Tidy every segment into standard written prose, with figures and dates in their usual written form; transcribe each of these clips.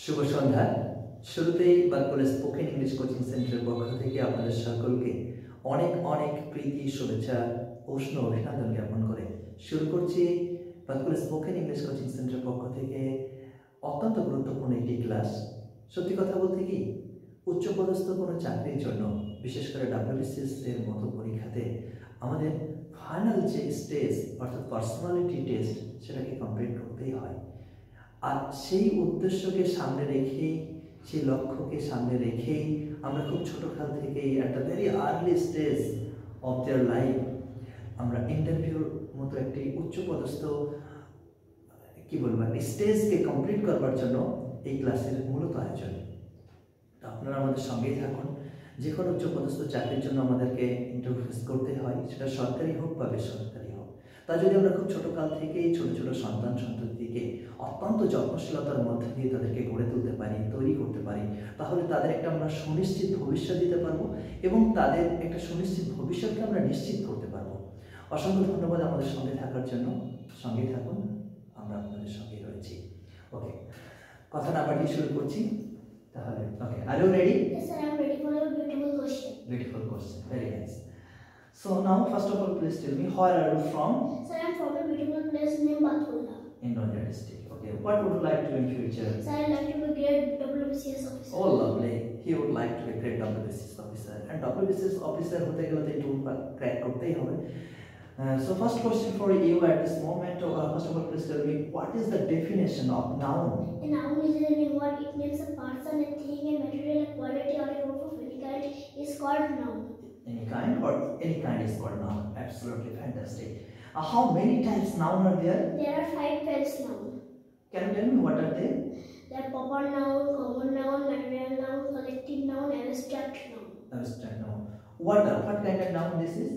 শুভ সন্ধ্যা। শুরুতেই Batkula spoken English coaching সেন্টারের পক্ষ থেকে আপনাদের সকলকে অনেক অনেক প্রীতি, শুভেচ্ছা, উষ্ণ অভিনন্দন জ্ঞাপন করে শুরু করছি বাতকুলা স্পোকেন ইংলিশ কোচিং সেন্টারের পক্ষ থেকে অত্যন্ত গুরুত্বপূর্ণ একটি ক্লাস। সত্যি কথা বলতে কি, উচ্চপদস্থ কোনো চাকরির জন্য, বিশেষ করে WBCS এর মতো পরীক্ষাতে আমাদের ফাইনাল যে স্টেজ অর্থাৎ পার্সোনালিটি টেস্ট, সেটাকে কমপ্লিট করতেই হয়। আর সেই উদ্দেশ্যকে সামনে রেখেই, সেই লক্ষ্যকে সামনে রেখেই আমরা খুব ছোটোকাল থেকেই at the very early stage of their life আমরা ইন্টারভিউর মতো একটি উচ্চপদস্থ স্টেজকে কমপ্লিট করবার জন্য এই ক্লাসের মূলত আয়োজন। আপনারা আমাদের সঙ্গেই থাকুন। যে কোনো উচ্চপদস্থ চাকরির জন্য আমাদেরকে ইন্টারভিউ ফেস করতে হয়, সেটা সরকারি হোক বা বেসরকারি হোক। তা যদি আমরা খুব ছোটোকাল থেকেই ছোটো ছোটো সন্ততিকে অত্যন্ত যত্নশীলতার মধ্যে দিয়ে তাদেরকে গড়ে তুলতে পারি, তৈরি করতে পারি, তাহলে তাদের একটা আমরা সুনিশ্চিত ভবিষ্যৎ দিতে পারবো এবং তাদের একটা সুনিশ্চিত ভবিষ্যৎকে আমরা নিশ্চিত করতে পারবো। অসংখ্য ধন্যবাদ আমাদের সঙ্গে থাকার জন্য। সঙ্গে থাকুন, আমরা আপনাদের সঙ্গে রয়েছি। ওকে, কথা না বাড়িয়ে শুরু করছি তাহলে। Okay, are you ready? Yes, sir, I am ready for your beautiful question. Beautiful question, very nice. So now, first of all, please tell me, where are you from? Sir, I am from a beautiful place named Batkula. In Noida district. Okay, what would you like to do in future? Sir, I like to be great WBCS officer. Oh, lovely. He would like to be a great WBCS officer. And WBCS officer hote gele to একটু crack করতেই হবে। So first question for you at this moment. First of all, please tell me, what is the definition of noun? A noun is a word. It names a person, a thing, a material, a quality, or a group of any kind is called noun. Any kind or any kind is called noun. Absolutely fantastic. How many types noun are there? There are 5 types noun. Can you tell me what are they? They are proper noun, common noun, material noun, collective noun, abstract noun. Abstract noun. What kind of noun this is?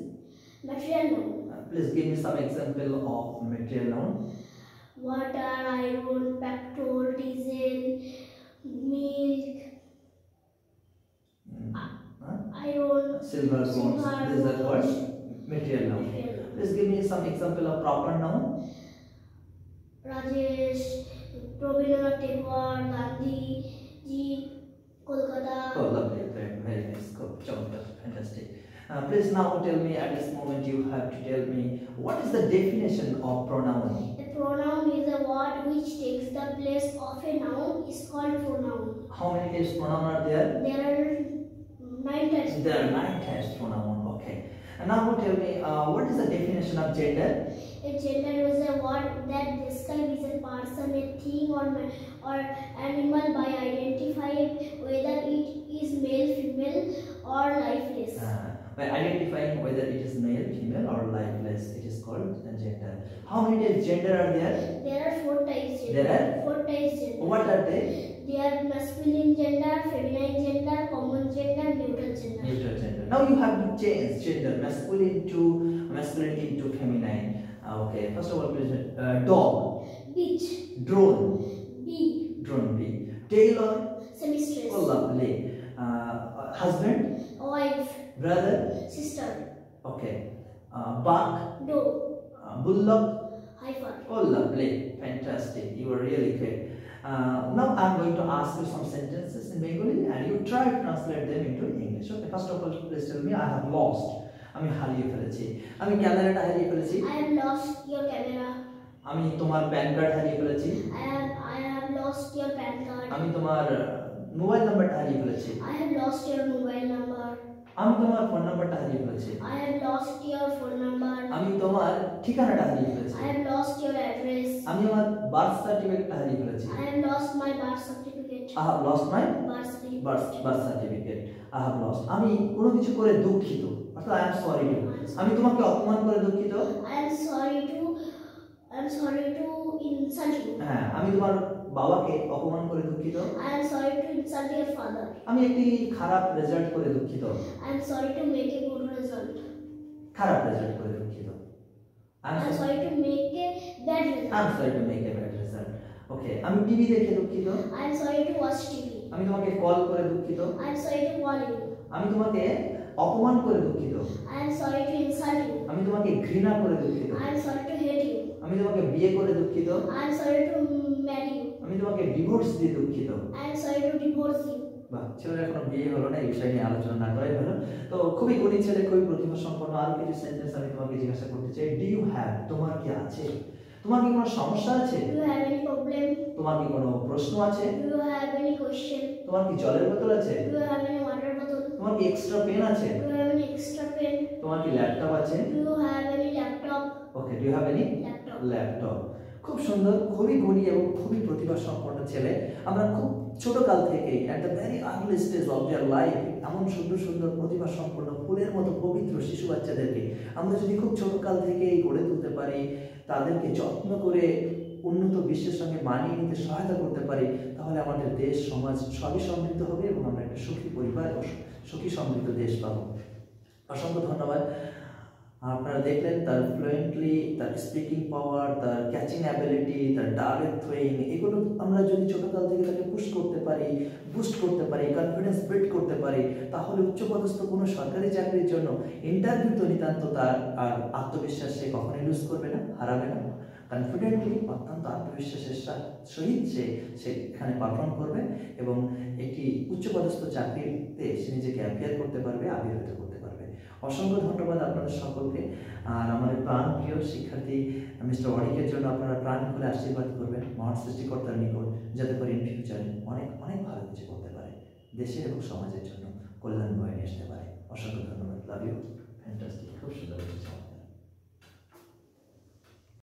Material noun. Please give me some example of material noun. Water, iron, petrol, diesel, milk, iron, Silver, bronze. These are what? Material noun. Please give me some example of proper noun. Rajesh, Rabindranath Tagore, Gandhi, Ji, Kolkata. Oh, lovely, very nice, good, fantastic. Please now tell me, at this moment you have to tell me, what is the definition of pronoun? A pronoun is a word which takes the place of a noun is called pronoun. How many types pronoun are there? There are 9 types. There are 9 types pronoun. Okay. And now tell me, what is the definition of gender? A gender is a word that describes a person, a thing, or animal by identifying whether it is male, female, or lifeless. By identifying whether it is male, female, or lifeless, it is called gender. How many types gender are there? There are 4 types gender. There are 4 types gender. What are they? They are masculine gender, feminine gender, common gender, neutral gender. Neutral gender. Now you have to change gender, masculine into feminine. Okay. First of all, please. Dog. Beach. Drone. Bee. Drone bee. Tailor. Semistress. Oh, lovely. Husband. Wife. Brother. Sister. Okay. Buck. Dog. Bullock. Heifer. Oh, lovely. Fantastic. You are really great. Now I'm going to ask you some sentences in Bengali and you try to translate them into English. Okay. First of all, please tell me, I have lost. আমি হারিয়ে ফেলেছি। আমি ক্যামেরাটা হারিয়ে ফেলেছি। I have lost your camera. আমি তোমার pan card হারিয়ে ফেলেছি। I have lost your PAN card. আমি তোমার মোবাইল নাম্বারটা হারিয়ে ফেলেছি। I have lost your mobile number. আমি তোমার ফোন নাম্বারটা হারিয়ে ফেলেছি। I have lost your phone number. আমি তোমার ঠিকানাটা হারিয়ে ফেলেছি। I have lost your address. আমি আমার বার্থ সার্টিফিকেটটা হারিয়ে ফেলেছি। I have lost my birth certificate. I have lost my Birth certificate. birth certificate. I have lost. আমি কোনো কিছু করে দুঃখিত। অর্থাৎ I am sorry to. আমি তোমাকে অপমান করে দুঃখিত। I am sorry to insult you. হ্যাঁ, আমি তোমার বাবাকে অপমান করে দুঃখিত। I am sorry to insult your father. আমি একটি খারাপ রেজাল্ট করে দুঃখিত। I am sorry to make a good result. খারাপ রেজাল্ট করে দুঃখিত। I am sorry to make a bad result. I'm sorry to make a bad result. Okay, আমি TV দেখে দুঃখিত। I am sorry to watch TV. আমি তোমাকে call করে দুঃখিত। I am sorry to call you. আমি তোমাকে অপমান করে দুঃখিত। I am sorry to insult you. আমি তোমাকে ঘৃণা করে দুঃখিত। I am sorry to hate you. আমি তোমাকে বিয়ে করে দুঃখিত। I am sorry to marry you. আমি তোমাকে ডিভোর্স দিয়ে দুঃখিত। I am sorry to divorce you. বাহ, ছেলের এখনো বিয়ে হলো না, এই বিষয় নিয়ে আলোচনা না করাই ভালো। তো খুবই গুণী ছেলে, খুবই প্রতিভা সম্পন্ন। আরো কিছু সেন্টেন্স আমি তোমাকে জিজ্ঞাসা করতে চাই। ডু ইউ হ্যাভ, তোমার কি আছে? তোমার কি কোনো সমস্যা আছে? Do you have any problem? তোমার কি কোনো প্রশ্ন আছে? Do you have any question? তোমার কি জলের বোতল আছে? Do you have any water bottle? তোমার কি এক্সট্রা পেন আছে? Do you have any extra pen? তোমার কি ল্যাপটপ আছে? Do you have any laptop? Okay, do you have any Laptop. Laptop. খুব সুন্দর, খুবই গুণী এবং খুবই প্রতিভা সম্পন্ন ছেলে। আমরা খুব ছোট কাল থেকেই at the very early stage of their life এমন সুন্দর সুন্দর প্রতিভা সম্পন্ন ফুলের মতো পবিত্র শিশু বাচ্চাদেরকে আমরা যদি খুব ছোট কাল থেকেই গড়ে তুলতে পারি, তাদেরকে যত্ন করে উন্নত বিশ্বের সঙ্গে মানিয়ে নিতে সহায়তা করতে পারি, তাহলে আমাদের দেশ সমাজ সবই সমৃদ্ধ হবে এবং আমরা একটা সুখী পরিবার ও সুখী সমৃদ্ধ দেশ পাবো। অসংখ্য ধন্যবাদ। আপনারা দেখলেন তার ফ্লুয়েন্টলি, তার স্পিকিং পাওয়ার, তার ক্যাচিং অ্যাবিলিটি, তার ডাইরেক্ট থ্রোয়িং, এগুলো আমরা যদি ছোটকাল থেকে তাকে পুশ করতে পারি, বুস্ট করতে পারি, কনফিডেন্স বিল্ড করতে পারি, তাহলে উচ্চপদস্থ কোনো সরকারি চাকরির জন্য ইন্টারভিউ তো নিতান্ত তার আর আত্মবিশ্বাস সে কখনোই লুজ করবে না, হারাবে না। কনফিডেন্টলি, অত্যন্ত আত্মবিশ্বাসের সহিত সে এখানে পারফর্ম করবে এবং একটি উচ্চপদস্থ চাকরিতে সে নিজেকে অ্যাপিয়ার করতে পারবে, আবির্ভূত করতে পারবে। অসংখ্য ধন্যবাদ আপনাদের সকলকে। আর আমাদের প্রাণপ্রিয় শিক্ষার্থী মিস্টার অরিকের জন্য আপনারা প্রাণ খুলে আশীর্বাদ করবেন মহান সৃষ্টিকর্তার নিকট, যাতে করে ইন ফিউচারে অনেক অনেক ভালো কিছু করতে পারে, দেশের এবং সমাজের জন্য কল্যাণ বয়ে নিয়ে আসতে পারে। অসংখ্য ধন্যবাদ। Love you. ফ্যান্টাস্টিক, খুব সুন্দর হয়েছে।